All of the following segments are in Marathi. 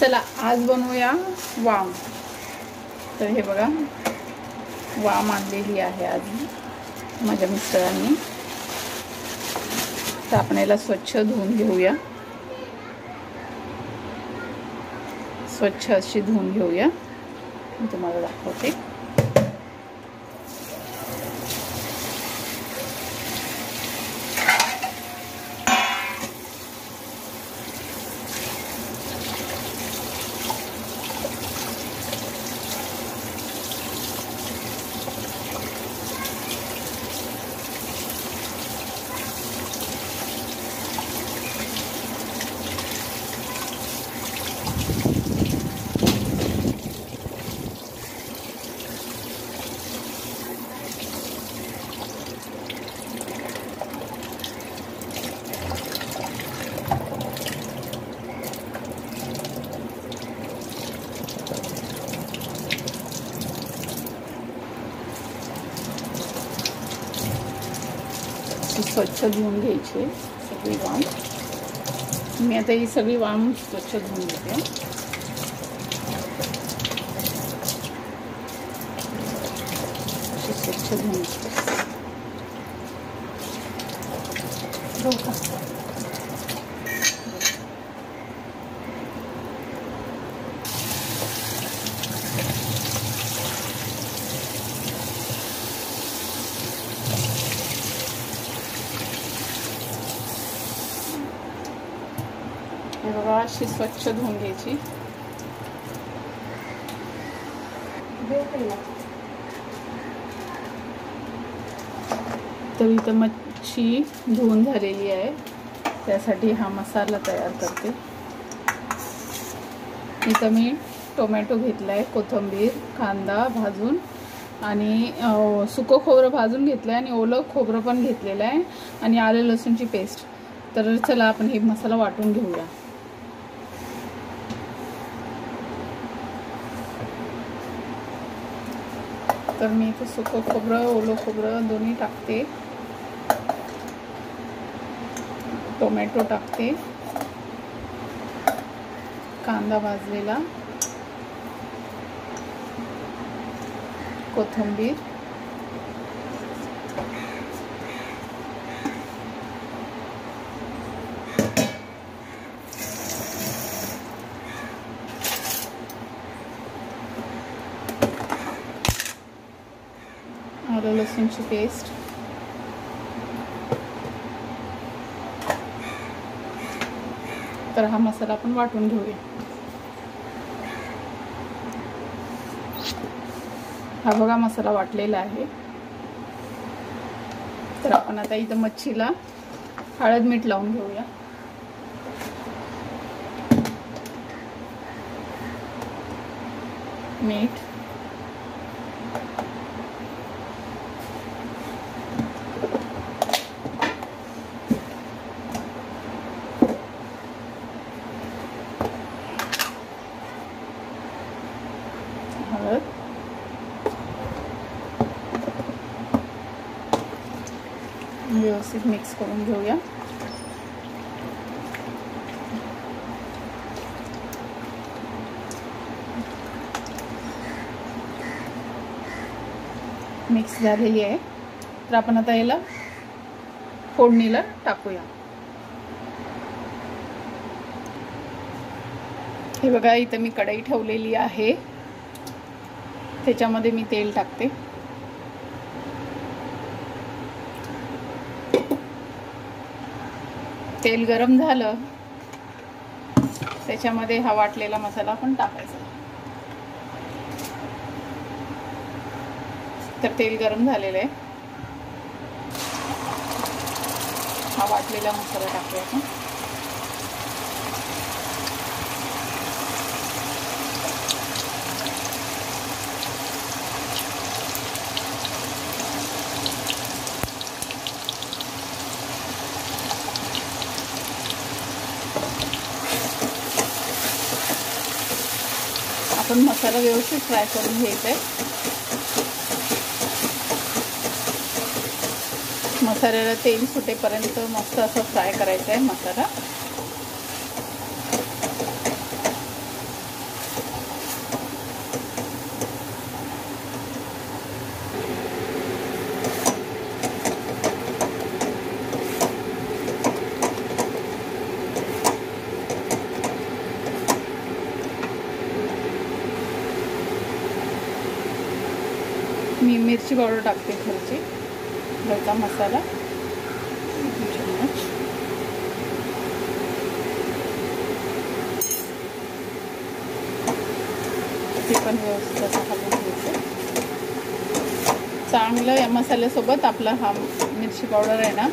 चला आज बनवूया वाम। तर हे बघा वाम आणलेली आहे आज माझ्या मिस्टरांनी। तर आपण याला स्वच्छ धुवून घेऊया, स्वच्छ अशी धुवून घेऊया। मी तुम्हाला दाखवते। स्वच्छ धुवून घ्यायची सगळी वाम। मी आता ही सगळी वाम स्वच्छ धुवून घेते। स्वच्छ धुवून घेते। हे बघा अशी स्वच्छ धुवून घ्यायची। तर इथं मच्छी धुवून झालेली आहे, त्यासाठी हा मसाला तयार करते। इथं मी टोमॅटो घेतलाय, कोथिंबीर, कांदा भाजून आणि सुकं खोबरं भाजून घेतलंय आणि ओलं खोबरं पण घेतलेलं आहे आणि आलं लसूणची पेस्ट। तर चला आपण हे मसाला वाटून घेऊया। तर मी इथे सुकं खोबरं ओलं खोबरं दोन्ही टाकते, टोमॅटो टाकते, कांदा भाजलेला, कोथिंबीर, आलं लसूणची पेस्ट, तर हा मसाला आपण वाटून घेऊया। हा बघा मसाला वाटलेला आहे। तर आपण आता इथं मच्छीला हळद मीठ लावून घेऊया। मीठ, हळद, व्यवस्थित मिक्स करून घेऊया। मिक्स झालेली आहे। तर आपण आता याला फोडणीला टाकूया। हे बघा इथं मी कढई ठेवलेली आहे, त्याच्यामध्ये मी तेल टाकते। तेल गरम झालं, त्याच्यामध्ये हा वाटलेला मसाला पण टाकायचा। तर तेल गरम झालेलं आहे, हा वाटलेला मसाला टाकूया आपण। आपण मसाला व्यवस्थित फ्राय करून घ्यायचा आहे। मसाल्याला तेल सुटेपर्यंत मस्त असं फ्राय करायचा आहे मसाला। मिरची पावडर टाकते घरची, घरचा मसाला चम्मच. ते पण व्यवस्थित असं हलवून घ्यायचं चांगलं. या मसाल्यासोबत आपला हा मिरची पावडर आहे ना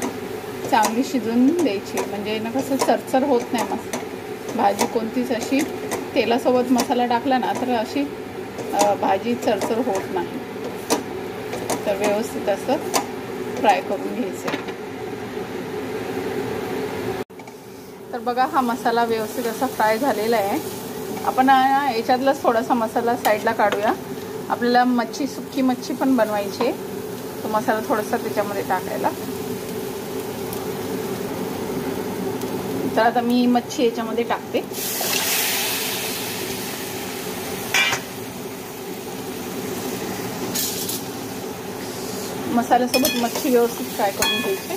चांगली शिजून द्यायची, म्हणजे ना कसं चरचर होत नाही भाजी कोणतीच अशी. तेलासोबत मसाला टाकला ना तर अशी भाजी चरचर होत नाही. तर व्यवस्थित असं फ्राय करून घ्यायचं. तर बघा हा मसाला व्यवस्थित असा फ्राय झालेला आहे. आपण याच्यातलाच थोडासा मसाला साईडला काढूया. आपल्याला मच्छी, सुक्की मच्छी पण बनवायची आहे. तो मसाला थोडासा त्याच्यामध्ये टाकायला. तर आता मी मच्छी याच्यामध्ये टाकते. मसाल्यासोबत मच्छी व्यवस्थित फ्राय करून घ्यायची.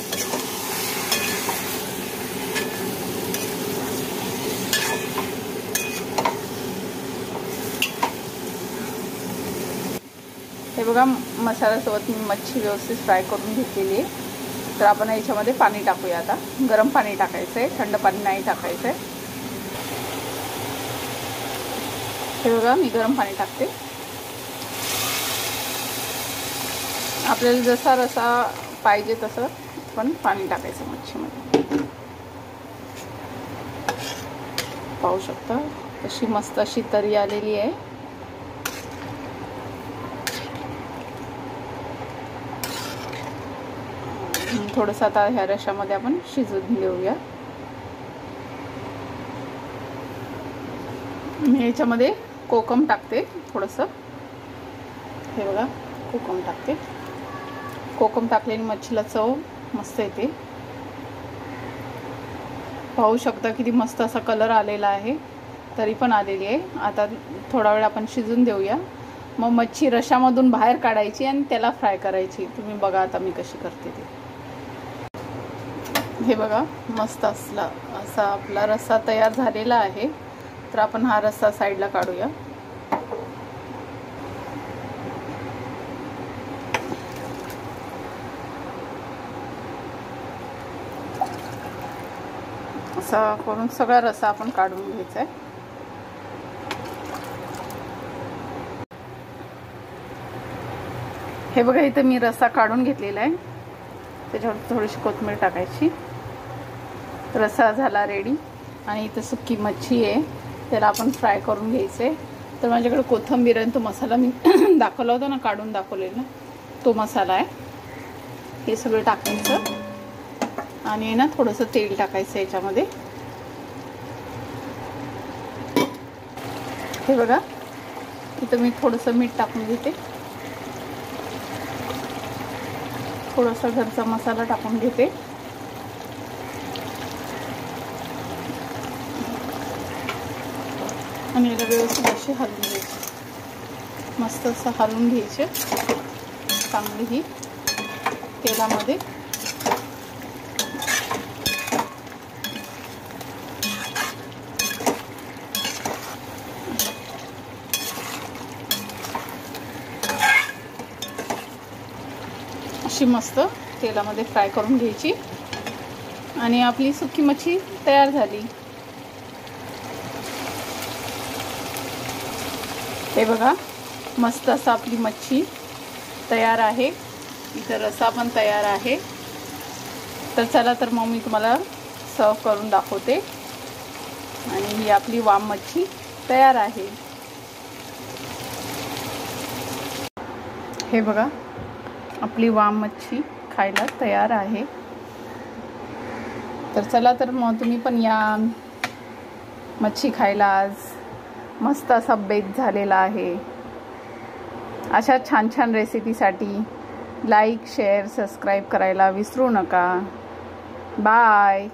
हे बघा मसाल्यासोबत मी मच्छी व्यवस्थित फ्राय करून घेतलेली आहे. तर आपण याच्यामध्ये पाणी टाकूया. आता गरम पाणी टाकायचं आहे, थंड पाणी नाही टाकायचं आहे. हे बघा मी गरम पाणी टाकते. आपल्याला जसा रसा पाहिजे तसं पण पाणी टाकायचं मच्छीमध्ये. पाहू शकता कशी मस्त अशी तरी आलेली आहे. थोडंसं आता ह्या रश्यामध्ये आपण शिजवून घेऊया. मी याच्यामध्ये कोकम टाकते थोडंसं. हे बघा कोकम टाकते. कोकम टाकल्याने मच्छीला चव मस्त येते. पाहू शकता किती मस्त असा कलर आलेला आहे, तरी पण आलेली आहे. आता थोडा वेळ आपण शिजून देऊया. मग मच्छी रश्यामधून बाहेर काढायची आणि त्याला फ्राय करायची. तुम्ही बघा आता मी कशी करते ते. हे बघा मस्त असा आपला रस्सा तयार झालेला आहे. तर आपण हा रस्सा साईडला काढूया. असा करून सगळा रस्सा आपण काढून घ्यायचा आहे. हे बघा इथे मी रस्सा काढून घेतलेला आहे. त्याच्यावर थोडीशी कोथिंबीर टाकायची. रस्सा झाला रेडी. आणि इथं सुक्की मच्छी आहे, त्याला आपण फ्राय करून घ्यायचं आहे. तर माझ्याकडे कोथिंबीर आणि तो मसाला मी दाखवला होता ना, काढून दाखवलेला तो मसाला आहे. हे सगळं टाकायचं आणि ना थोडंसं तेल टाकायचं याच्यामध्ये. हे बघा इथं मी थोडंसं मीठ टाकून घेते. थोडासा घरचा मसाला टाकून घेते. आणि याला व्यवस्थित अशी हलवून घ्यायची. मस्त असं हलवून घ्यायचे चांगली ही तेलामध्ये. अशी मस्त तेलामध्ये फ्राय करून घ्यायची. आणि आपली सुकी मच्छी तयार झाली. हे बघा मस्त असं आपली मच्छी तयार आहे. इथं रस्सा पण तयार आहे. तर चला तर मग मी तुम्हाला सर्व करून दाखवते. आणि ही आपली वाम मच्छी तयार आहे. हे बघा आपली वाम मच्छी खायला तयार आहे. तर चला तर मग तुम्ही पण या मच्छी खायला. आज मस्त असा बेत झालेला आहे. अशा छान छान रेसिपीसाठी लाईक, शेअर, सबस्क्राईब करायला विसरू नका. बाय.